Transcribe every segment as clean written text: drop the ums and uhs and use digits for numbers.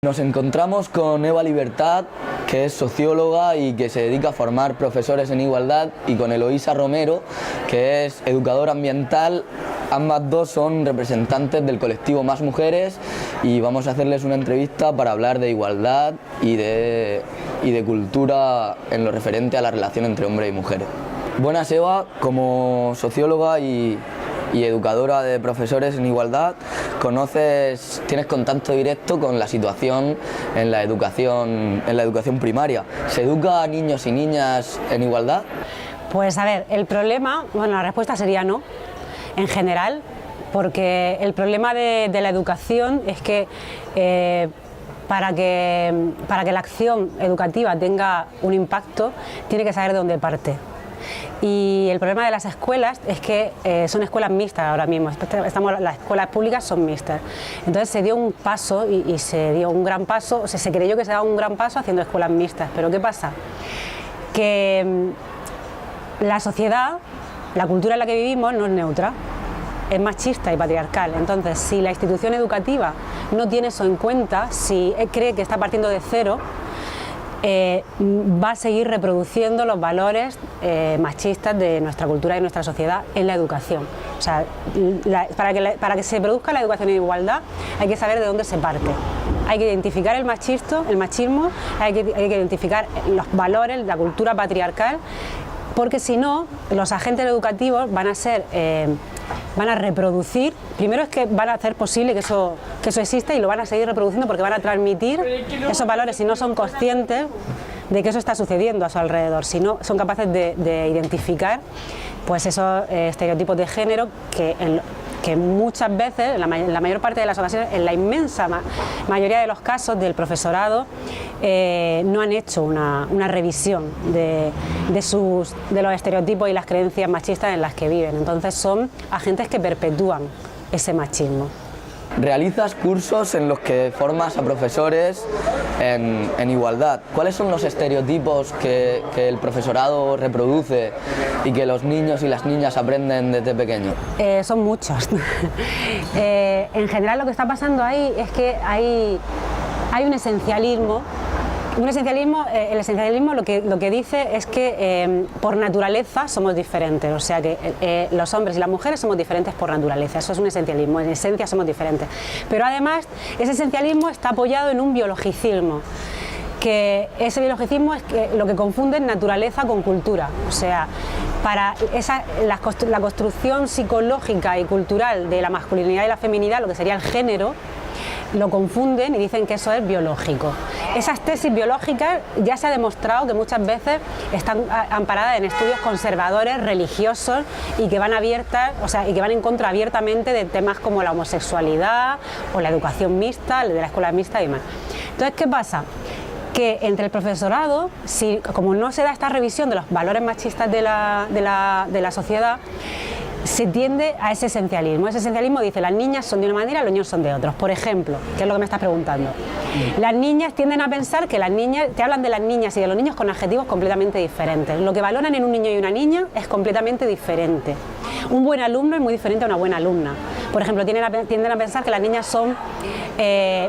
Nos encontramos con Eva Libertad, que es socióloga y que se dedica a formar profesores en igualdad, y con Eloísa Romero, que es educadora ambiental. Ambas dos son representantes del colectivo Más Mujeres y vamos a hacerles una entrevista para hablar de igualdad y de cultura en lo referente a la relación entre hombres y mujeres. Buenas, Eva, como socióloga y educadora de profesores en igualdad, tienes contacto directo con la situación en la educación primaria. ¿Se educa a niños y niñas en igualdad? Pues a ver, el problema, bueno, la respuesta sería no, en general, porque el problema de la educación es que para que la acción educativa tenga un impacto, tiene que saber de dónde parte. Y el problema de las escuelas es que son escuelas mixtas ahora mismo, las escuelas públicas son mixtas. Entonces se dio un paso y se dio un gran paso, o sea, se creyó que se daba un gran paso haciendo escuelas mixtas, pero ¿qué pasa? Que la sociedad, la cultura en la que vivimos no es neutra, es machista y patriarcal. Entonces, si la institución educativa no tiene eso en cuenta, si cree que está partiendo de cero, va a seguir reproduciendo los valores machistas de nuestra cultura y nuestra sociedad en la educación. O sea, para que se produzca la educación en igualdad hay que saber de dónde se parte. Hay que identificar el machismo, hay que identificar los valores, la cultura patriarcal, porque si no, los agentes educativos van a reproducir, primero es que van a hacer posible que eso exista, y lo van a seguir reproduciendo porque van a transmitir esos valores si no son conscientes de que eso está sucediendo a su alrededor, si no son capaces de identificar pues esos estereotipos de género que muchas veces, en la mayor parte de las ocasiones, en la inmensa mayoría de los casos del profesorado, no han hecho una revisión de los estereotipos y las creencias machistas en las que viven. Entonces son agentes que perpetúan ese machismo. Realizas cursos en los que formas a profesores en igualdad. ¿Cuáles son los estereotipos que el profesorado reproduce y que los niños y las niñas aprenden desde pequeños? Son muchos. En general lo que está pasando ahí es que hay un esencialismo. El esencialismo lo que dice es que por naturaleza somos diferentes, o sea que los hombres y las mujeres somos diferentes por naturaleza, eso es un esencialismo, en esencia somos diferentes. Pero además ese esencialismo está apoyado en un biologicismo, que ese biologicismo es lo que confunde naturaleza con cultura, o sea, para la construcción psicológica y cultural de la masculinidad y la feminidad, lo que sería el género, lo confunden y dicen que eso es biológico. Esas tesis biológicas ya se ha demostrado que muchas veces están amparadas en estudios conservadores, religiosos, y que van en contra abiertamente de temas como la homosexualidad o la educación mixta, de la escuela mixta y demás. Entonces, ¿qué pasa? Que entre el profesorado, como no se da esta revisión de los valores machistas de la sociedad, se tiende a ese esencialismo. Ese esencialismo dice: las niñas son de una manera, los niños son de otros. Por ejemplo, que es lo que me estás preguntando, las niñas tienden a pensar que te hablan de las niñas y de los niños con adjetivos completamente diferentes. Lo que valoran en un niño y una niña es completamente diferente. Un buen alumno es muy diferente a una buena alumna. Por ejemplo, tienden a pensar que las niñas son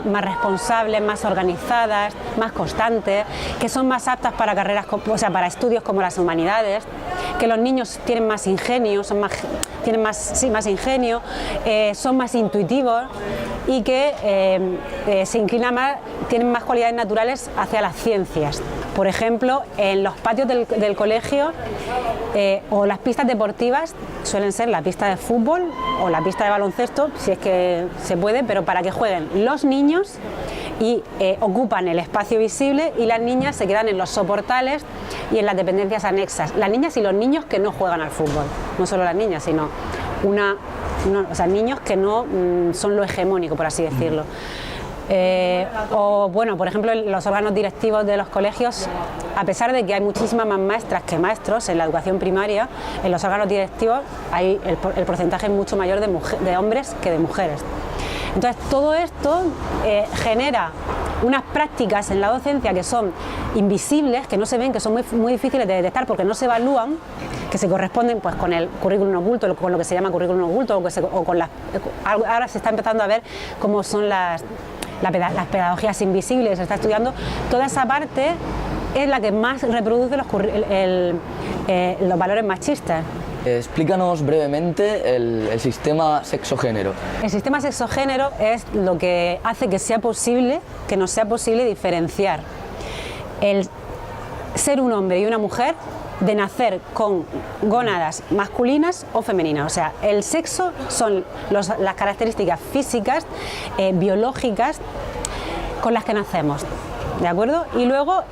más responsables, más organizadas, más constantes, que son más aptas para para estudios como las humanidades, que los niños tienen más ingenio, tienen más ingenio, son más intuitivos y que se inclinan más, tienen más cualidades naturales hacia las ciencias. Por ejemplo, en los patios del colegio o las pistas deportivas suelen ser la pista de fútbol o la pista de baloncesto, si es que se puede, pero para que jueguen los niños y ocupan el espacio visible, y las niñas se quedan en los soportales y en las dependencias anexas. Las niñas y los niños que no juegan al fútbol, no solo las niñas, sino niños que no son lo hegemónico, por así decirlo. O bueno, por ejemplo, en los órganos directivos de los colegios, a pesar de que hay muchísimas más maestras que maestros en la educación primaria, en los órganos directivos el porcentaje es mucho mayor de hombres que de mujeres. Entonces, todo esto genera unas prácticas en la docencia que son invisibles, que no se ven, que son muy difíciles de detectar porque no se evalúan, que se corresponden pues con el currículum oculto, con lo que se llama currículum oculto, ahora se está empezando a ver cómo son las pedagogías invisibles, se está estudiando, toda esa parte es la que más reproduce los valores machistas. Explícanos brevemente el sistema sexogénero. El sistema sexogénero es lo que hace que nos sea posible diferenciar el ser un hombre y una mujer de nacer con gónadas masculinas o femeninas. O sea, el sexo son las características físicas, biológicas con las que nacemos. ¿De acuerdo?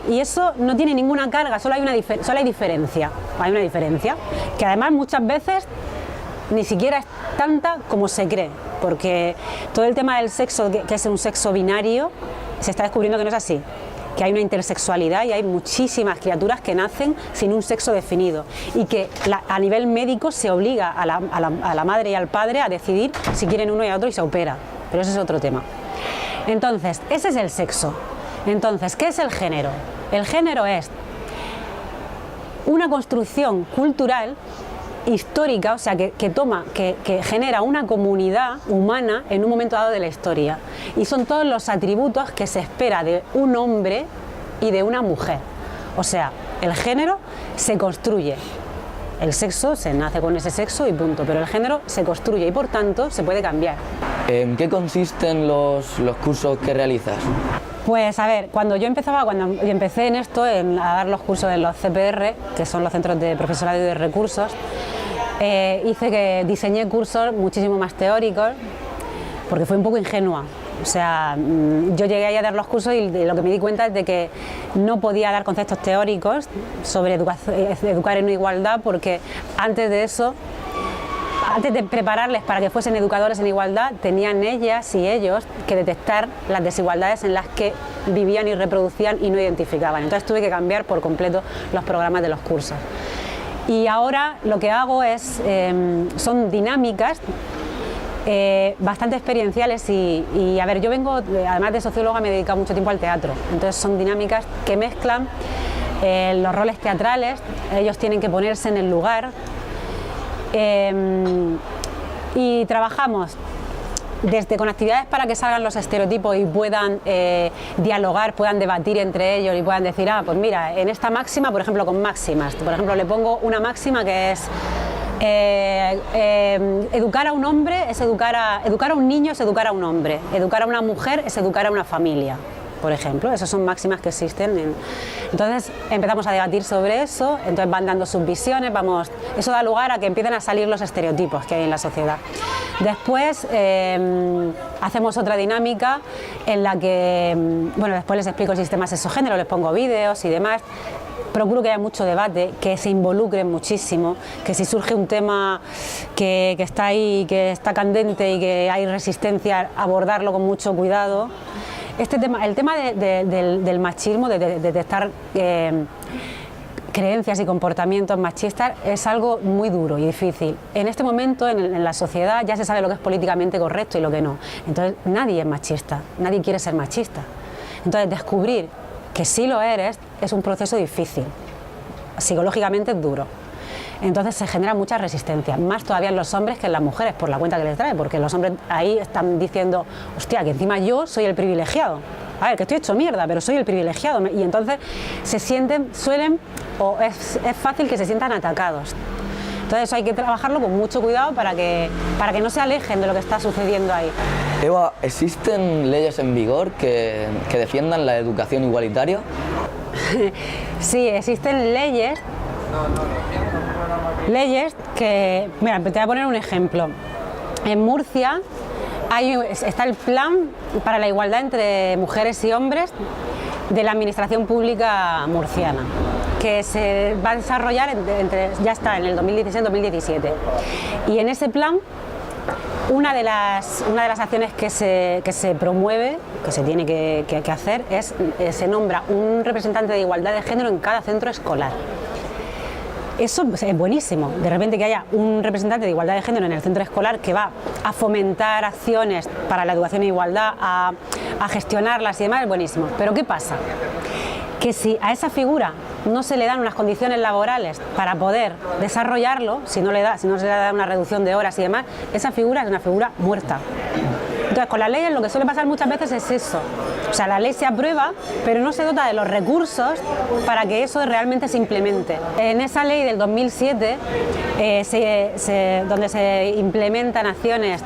Y eso no tiene ninguna carga, solo hay diferencia. Hay una diferencia que además muchas veces ni siquiera es tanta como se cree, porque todo el tema del sexo, que es un sexo binario, se está descubriendo que no es así, que hay una intersexualidad y hay muchísimas criaturas que nacen sin un sexo definido y que a nivel médico se obliga a la madre y al padre a decidir si quieren uno y a otro y se opera, pero ese es otro tema. Entonces, ese es el sexo. Entonces, ¿qué es el género? El género es una construcción cultural, histórica, o sea, que genera una comunidad humana en un momento dado de la historia. Y son todos los atributos que se espera de un hombre y de una mujer. O sea, el género se construye. El sexo se nace con ese sexo y punto, pero el género se construye y por tanto se puede cambiar. ¿En qué consisten los cursos que realizas? Pues a ver, cuando yo empecé en esto, a dar los cursos en los CPR, que son los Centros de Profesorado y de Recursos, diseñé cursos muchísimo más teóricos, porque fui un poco ingenua. O sea, yo llegué ahí a dar los cursos y lo que me di cuenta es de que no podía dar conceptos teóricos sobre educar en igualdad, porque antes de eso, antes de prepararles para que fuesen educadores en igualdad, tenían ellas y ellos que detectar las desigualdades en las que vivían y reproducían y no identificaban. Entonces tuve que cambiar por completo los programas de los cursos. Y ahora lo que hago son dinámicas bastante experienciales y a ver, yo vengo, además de socióloga, me he dedicado mucho tiempo al teatro. Entonces son dinámicas que mezclan los roles teatrales, ellos tienen que ponerse en el lugar. Y trabajamos con actividades para que salgan los estereotipos y puedan dialogar, puedan debatir entre ellos y puedan decir, pues mira, en esta máxima, por ejemplo, con máximas, por ejemplo, le pongo una máxima que es educar a un hombre es educar a un niño es educar a un hombre, educar a una mujer es educar a una familia. Por ejemplo, esas son máximas que existen. Entonces empezamos a debatir sobre eso, entonces van dando sus visiones, eso da lugar a que empiecen a salir los estereotipos que hay en la sociedad. Después hacemos otra dinámica en la que, después les explico el sistema sexogénero, les pongo vídeos y demás. Procuro que haya mucho debate, que se involucren muchísimo, que si surge un tema que está ahí, que está candente y que hay resistencia, abordarlo con mucho cuidado. El tema del machismo, de detectar creencias y comportamientos machistas es algo muy duro y difícil. En este momento en la sociedad ya se sabe lo que es políticamente correcto y lo que no. Entonces nadie es machista, nadie quiere ser machista. Entonces descubrir que sí lo eres es un proceso difícil, psicológicamente es duro. Entonces se genera mucha resistencia, más todavía en los hombres que en las mujeres, por la cuenta que les trae, porque los hombres ahí están diciendo, hostia, que encima yo soy el privilegiado. A ver, que estoy hecho mierda, pero soy el privilegiado. Y entonces es fácil que se sientan atacados. Entonces hay que trabajarlo con mucho cuidado para que no se alejen de lo que está sucediendo ahí. Eva, ¿existen leyes en vigor que defiendan la educación igualitaria? Sí, existen leyes que, mira, te voy a poner un ejemplo. En Murcia está el plan para la igualdad entre mujeres y hombres de la administración pública murciana, que se va a desarrollar ya está en el 2016-2017. Y en ese plan, una de las acciones que se promueve, que se tiene que hacer, se nombra un representante de igualdad de género en cada centro escolar. Eso es buenísimo, de repente que haya un representante de igualdad de género en el centro escolar que va a fomentar acciones para la educación e igualdad, a gestionarlas y demás, es buenísimo. Pero ¿qué pasa? Que si a esa figura no se le dan unas condiciones laborales para poder desarrollarlo, si no se le da una reducción de horas y demás, esa figura es una figura muerta. Entonces, con las leyes lo que suele pasar muchas veces es eso. O sea, la ley se aprueba, pero no se dota de los recursos para que eso realmente se implemente. En esa ley del 2007, donde se implementan acciones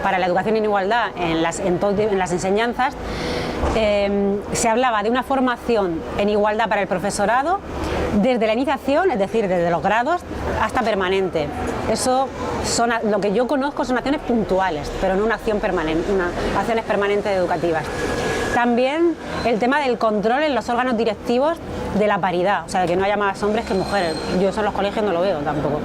para la educación en igualdad en las enseñanzas, se hablaba de una formación en igualdad para el profesorado desde la iniciación, es decir, desde los grados hasta permanente. Eso lo que yo conozco son acciones puntuales, pero no una acción permanente, acciones permanentes educativas. También el tema del control en los órganos directivos de la paridad, o sea, de que no haya más hombres que mujeres. Yo eso en los colegios no lo veo tampoco.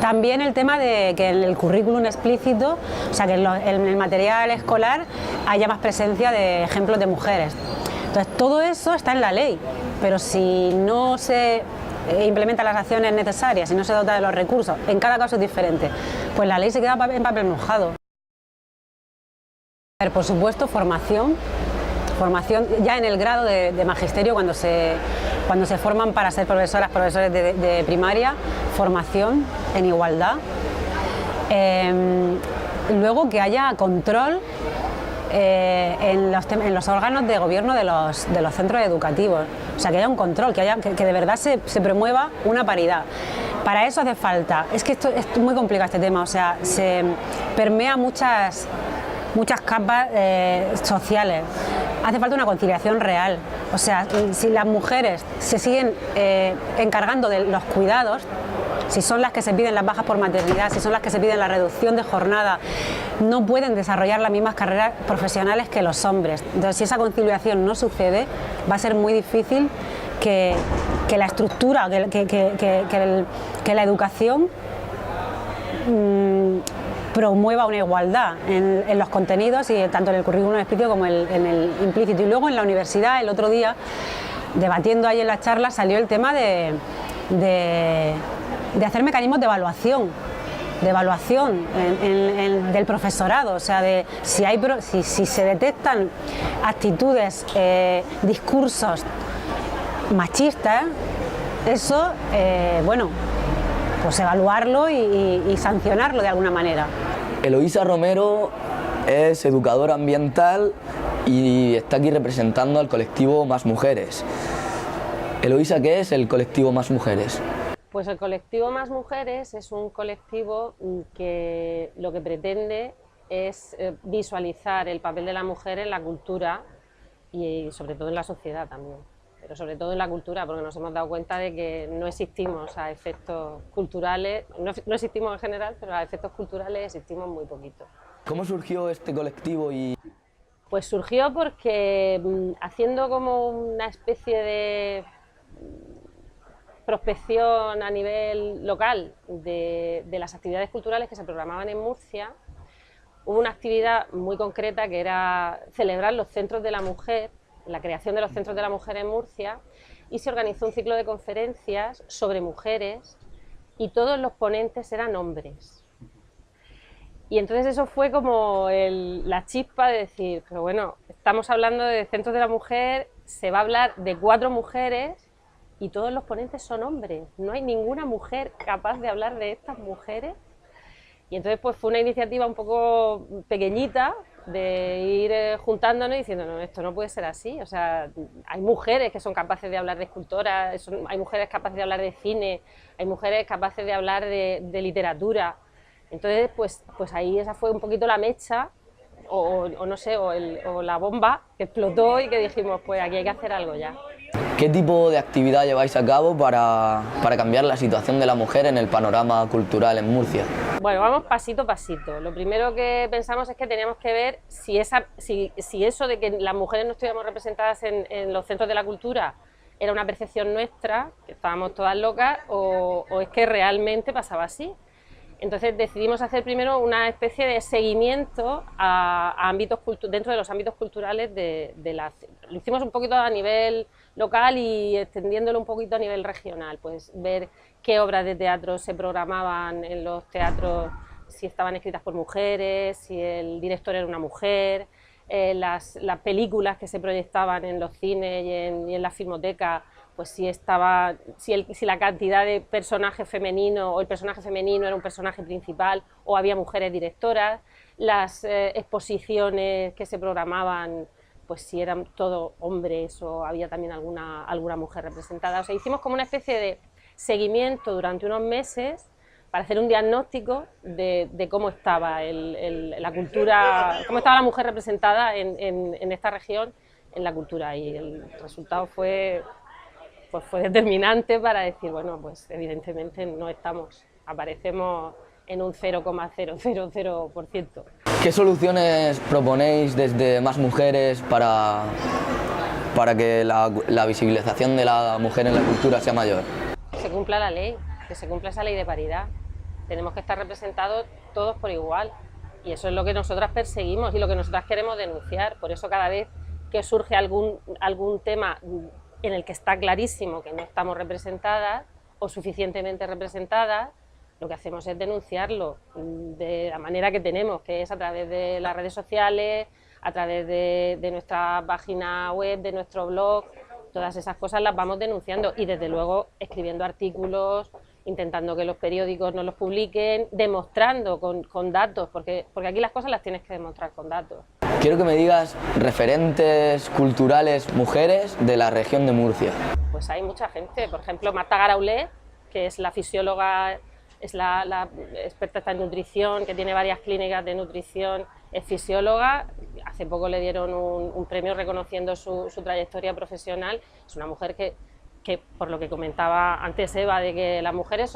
También el tema de que en el currículum explícito, o sea, que en el material escolar haya más presencia de ejemplos de mujeres. Entonces, todo eso está en la ley, pero si no se implementan las acciones necesarias, si no se dota de los recursos, en cada caso es diferente, pues la ley se queda en papel mojado. Por supuesto, formación ya en el grado de magisterio, cuando se forman para ser profesores de primaria, formación en igualdad. Luego que haya control en los órganos de gobierno de los centros educativos, o sea, que haya un control, que de verdad se promueva una paridad. Para eso hace falta, es que esto es muy complicado este tema, o sea, se permea muchas capas sociales. Hace falta una conciliación real, o sea, si las mujeres se siguen encargando de los cuidados, si son las que se piden las bajas por maternidad, si son las que se piden la reducción de jornada, no pueden desarrollar las mismas carreras profesionales que los hombres. Entonces, si esa conciliación no sucede, va a ser muy difícil que la estructura, que la educación promueva una igualdad en los contenidos, y tanto en el currículum explícito como en el implícito. Y luego en la universidad, el otro día, debatiendo ahí en la charla, salió el tema de hacer mecanismos de evaluación del profesorado, o sea, si se detectan actitudes, discursos machistas, eso, bueno, pues evaluarlo y sancionarlo de alguna manera. Eloísa Romero es educadora ambiental y está aquí representando al colectivo Más Mujeres. Eloísa, ¿qué es el colectivo Más Mujeres? Pues el colectivo Más Mujeres es un colectivo que lo que pretende es visualizar el papel de la mujer en la cultura y sobre todo en la sociedad también, pero sobre todo en la cultura, porque nos hemos dado cuenta de que no existimos a efectos culturales, no existimos en general, pero a efectos culturales existimos muy poquito. ¿Cómo surgió este colectivo? Pues surgió porque haciendo como una especie de prospección a nivel local de las actividades culturales que se programaban en Murcia, hubo una actividad muy concreta que era celebrar los centros de la mujer, la creación de los centros de la mujer en Murcia, y se organizó un ciclo de conferencias sobre mujeres y todos los ponentes eran hombres. Y entonces eso fue como la chispa de decir, pero bueno, estamos hablando de centros de la mujer, se va a hablar de 4 mujeres y todos los ponentes son hombres, no hay ninguna mujer capaz de hablar de estas mujeres. Y entonces pues fue una iniciativa un poco pequeñita de ir juntándonos y diciendo, no, esto no puede ser así, o sea, hay mujeres que son capaces de hablar de escultoras, hay mujeres capaces de hablar de cine, hay mujeres capaces de hablar de literatura. Entonces pues ahí esa fue un poquito la mecha, o no sé, o la bomba que explotó y que dijimos, pues aquí hay que hacer algo ya. ¿Qué tipo de actividad lleváis a cabo para cambiar la situación de la mujer en el panorama cultural en Murcia? Bueno, vamos pasito a pasito. Lo primero que pensamos es que teníamos que ver si eso de que las mujeres no estuviéramos representadas en los centros de la cultura era una percepción nuestra, que estábamos todas locas, o es que realmente pasaba así. Entonces decidimos hacer primero una especie de seguimiento a ámbitos dentro de los ámbitos culturales lo hicimos un poquito a nivel local y extendiéndolo un poquito a nivel regional, pues ver qué obras de teatro se programaban en los teatros, si estaban escritas por mujeres, si el director era una mujer, las películas que se proyectaban en los cines y en las filmotecas, pues si la cantidad de personaje femenino o el personaje femenino era un personaje principal o había mujeres directoras, las exposiciones que se programaban, pues si eran todos hombres o había también alguna mujer representada. O sea, hicimos como una especie de seguimiento durante unos meses para hacer un diagnóstico de cómo estaba la cultura, cómo estaba la mujer representada en esta región en la cultura, y el resultado fue determinante para decir, bueno, pues evidentemente no aparecemos en un 0,000%. ¿Qué soluciones proponéis desde Más Mujeres para que la visibilización de la mujer en la cultura sea mayor? Que se cumpla la ley, que se cumpla esa ley de paridad. Tenemos que estar representados todos por igual, y eso es lo que nosotras perseguimos y lo que nosotras queremos denunciar. Por eso cada vez que surge algún tema en el que está clarísimo que no estamos representadas o suficientemente representadas, lo que hacemos es denunciarlo de la manera que tenemos, que es a través de las redes sociales, a través de nuestra página web, de nuestro blog. Todas esas cosas las vamos denunciando y desde luego escribiendo artículos, intentando que los periódicos nos los publiquen, demostrando con datos, porque aquí las cosas las tienes que demostrar con datos. Quiero que me digas referentes culturales mujeres de la región de Murcia. Pues hay mucha gente, por ejemplo Marta Garaulé, que es la fisióloga, es la experta en nutrición, que tiene varias clínicas de nutrición, es fisióloga. Hace poco le dieron un premio reconociendo su trayectoria profesional. Es una mujer que por lo que comentaba antes Eva, de que las mujeres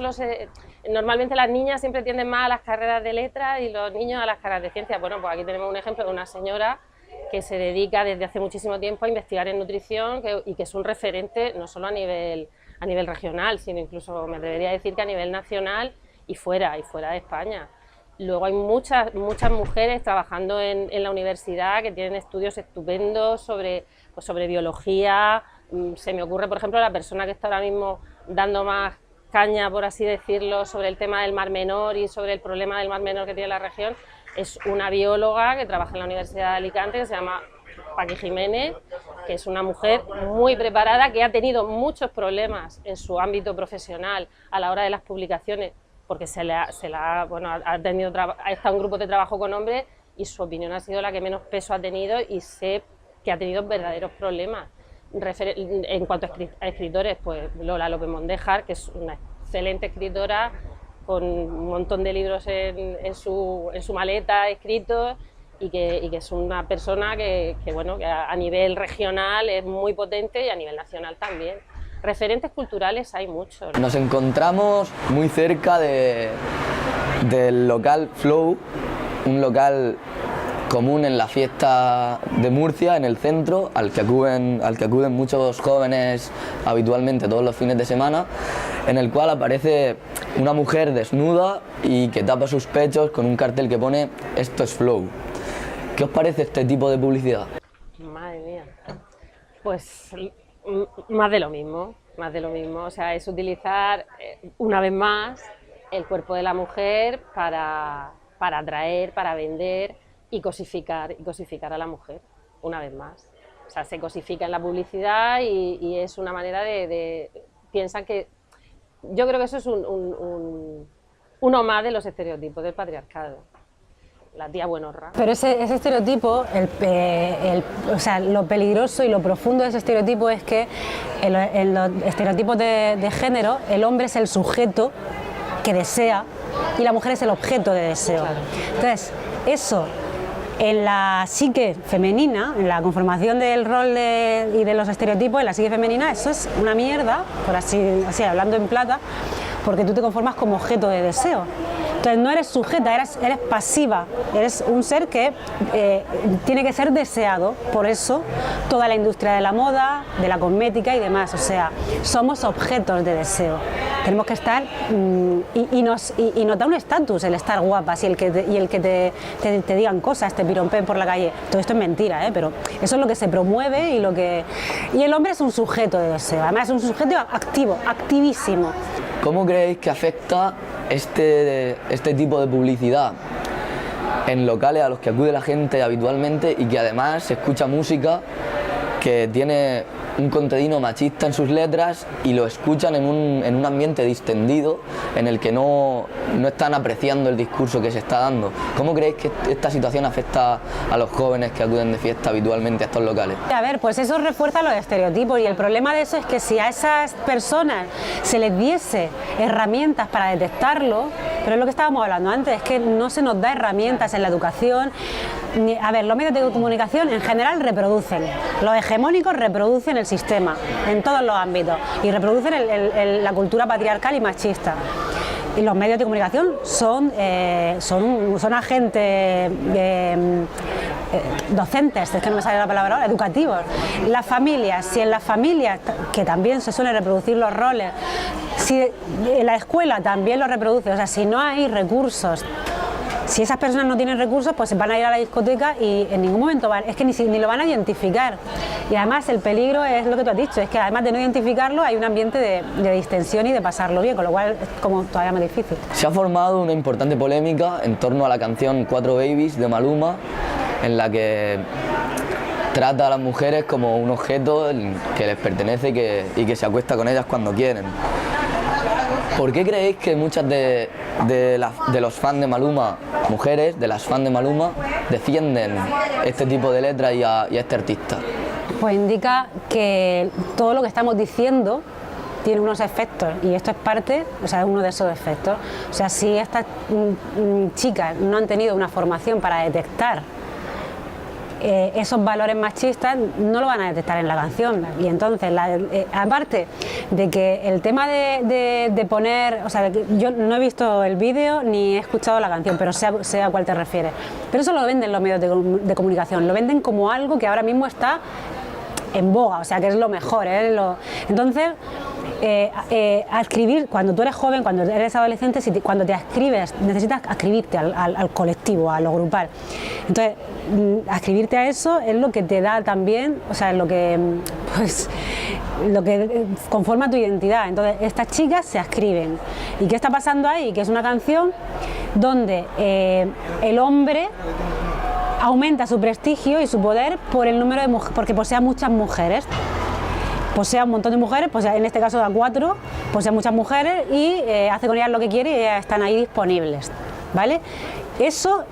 normalmente las niñas siempre tienden más a las carreras de letras y los niños a las carreras de ciencias. Bueno, pues aquí tenemos un ejemplo de una señora que se dedica desde hace muchísimo tiempo a investigar en nutrición y que es un referente no solo a nivel regional, sino incluso me atrevería a decir que a nivel nacional y fuera de España. Luego hay muchas mujeres trabajando en la universidad que tienen estudios estupendos sobre biología. Se me ocurre, por ejemplo, la persona que está ahora mismo dando más caña, por así decirlo, sobre el tema del Mar Menor y sobre el problema del Mar Menor que tiene la región, es una bióloga que trabaja en la Universidad de Alicante, que se llama Paqui Jiménez, que es una mujer muy preparada, que ha tenido muchos problemas en su ámbito profesional a la hora de las publicaciones, porque ha estado en grupos de trabajo con hombres y su opinión ha sido la que menos peso ha tenido, y sé que ha tenido verdaderos problemas. En cuanto a escritores, pues Lola López Mondéjar, que es una excelente escritora con un montón de libros en su maleta escritos, y que es una persona que a nivel regional es muy potente y a nivel nacional también. Referentes culturales hay muchos. Nos encontramos muy cerca del local Flow, un local común en la fiesta de Murcia, en el centro, al que acuden muchos jóvenes habitualmente todos los fines de semana, en el cual aparece una mujer desnuda y que tapa sus pechos con un cartel que pone "Esto es Flow". ¿Qué os parece este tipo de publicidad? Madre mía, pues más de lo mismo, o sea, es utilizar una vez más el cuerpo de la mujer para atraer, para vender y cosificar a la mujer, una vez más. O sea, se cosifica en la publicidad y es una manera piensan que... Yo creo que eso es uno más de los estereotipos del patriarcado. La tía buenorra. Pero ese estereotipo, o sea, lo peligroso y lo profundo de ese estereotipo es que en los estereotipos de género, el hombre es el sujeto que desea y la mujer es el objeto de deseo. Claro. Entonces, eso en la psique femenina, en la conformación del rol y de los estereotipos en la psique femenina, eso es una mierda, por así hablando en plata, porque tú te conformas como objeto de deseo. Entonces no eres sujeta, eres pasiva, eres un ser que tiene que ser deseado. Por eso toda la industria de la moda, de la cosmética y demás, o sea, somos objetos de deseo. Tenemos que estar y nos da un estatus el estar guapas y el que te digan cosas, te pirompeen por la calle. Todo esto es mentira, pero eso es lo que se promueve y el hombre es un sujeto de deseo, además es un sujeto activo, activísimo. ¿Cómo creéis que afecta este tipo de publicidad en locales a los que acude la gente habitualmente y que además se escucha música que tiene un contenido machista en sus letras y lo escuchan en un ambiente distendido en el que no están apreciando el discurso que se está dando. ¿Cómo creéis que esta situación afecta a los jóvenes que acuden de fiesta habitualmente a estos locales? A ver, pues eso refuerza los estereotipos y el problema de eso es que si a esas personas se les diese herramientas para detectarlo, pero es lo que estábamos hablando antes, es que no se nos da herramientas en la educación. A ver, los medios de comunicación en general reproducen, los hegemónicos reproducen el sistema en todos los ámbitos y reproducen la cultura patriarcal y machista. Y los medios de comunicación son agentes docentes, es que no me sale la palabra ahora, educativos. Las familias, si en las familias, que también se suelen reproducir los roles, si en la escuela también lo reproduce, o sea, si no hay recursos, si esas personas no tienen recursos, pues van a ir a la discoteca y en ningún momento es que ni lo van a identificar. Y además el peligro es lo que tú has dicho, es que además de no identificarlo hay un ambiente de distensión y de pasarlo bien, con lo cual es como todavía más difícil. Se ha formado una importante polémica en torno a la canción Cuatro Babies de Maluma, en la que trata a las mujeres como un objeto que les pertenece y que se acuesta con ellas cuando quieren. ¿Por qué creéis que muchas de los fans de Maluma, mujeres, de las fans de Maluma, defienden este tipo de letras y a este artista? Pues indica que todo lo que estamos diciendo tiene unos efectos y esto es parte, o sea, es uno de esos efectos. O sea, si estas chicas no han tenido una formación para detectar esos valores machistas, no lo van a detectar en la canción. Y entonces, aparte de que el tema de poner, o sea, yo no he visto el vídeo ni he escuchado la canción, pero sé a cuál te refieres. Pero eso lo venden los medios de comunicación, lo venden como algo que ahora mismo está en boga, o sea, que es lo mejor. Entonces, adscribir, cuando tú eres joven, cuando eres adolescente, cuando te adscribes, necesitas adscribirte al colectivo, a lo grupal. Entonces, adscribirte a eso es lo que te da también, o sea, lo que conforma tu identidad. Entonces, estas chicas se adscriben. ¿Y qué está pasando ahí? Que es una canción donde el hombre aumenta su prestigio y su poder por el número de mujeres, porque posee a muchas mujeres. Posee a un montón de mujeres, pues en este caso da 4, posee a muchas mujeres y hace con ellas lo que quiere y ellas están ahí disponibles, ¿vale? Eso,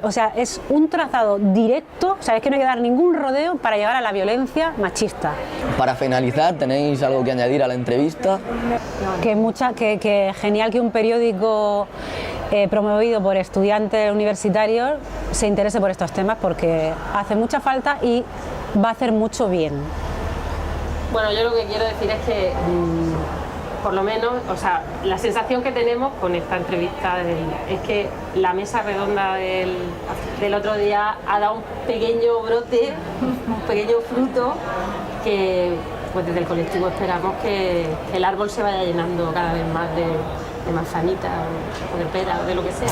o sea, es un trazado directo, o sea, es que no hay que dar ningún rodeo para llegar a la violencia machista. Para finalizar, ¿tenéis algo que añadir a la entrevista? Que genial que un periódico promovido por estudiantes universitarios se interese por estos temas porque hace mucha falta y va a hacer mucho bien. Bueno, yo lo que quiero decir es que, por lo menos, o sea, la sensación que tenemos con esta entrevista es que la mesa redonda del otro día ha dado un pequeño brote, un pequeño fruto que, pues desde el colectivo esperamos que el árbol se vaya llenando cada vez más de manzanita o de pera o de lo que sea.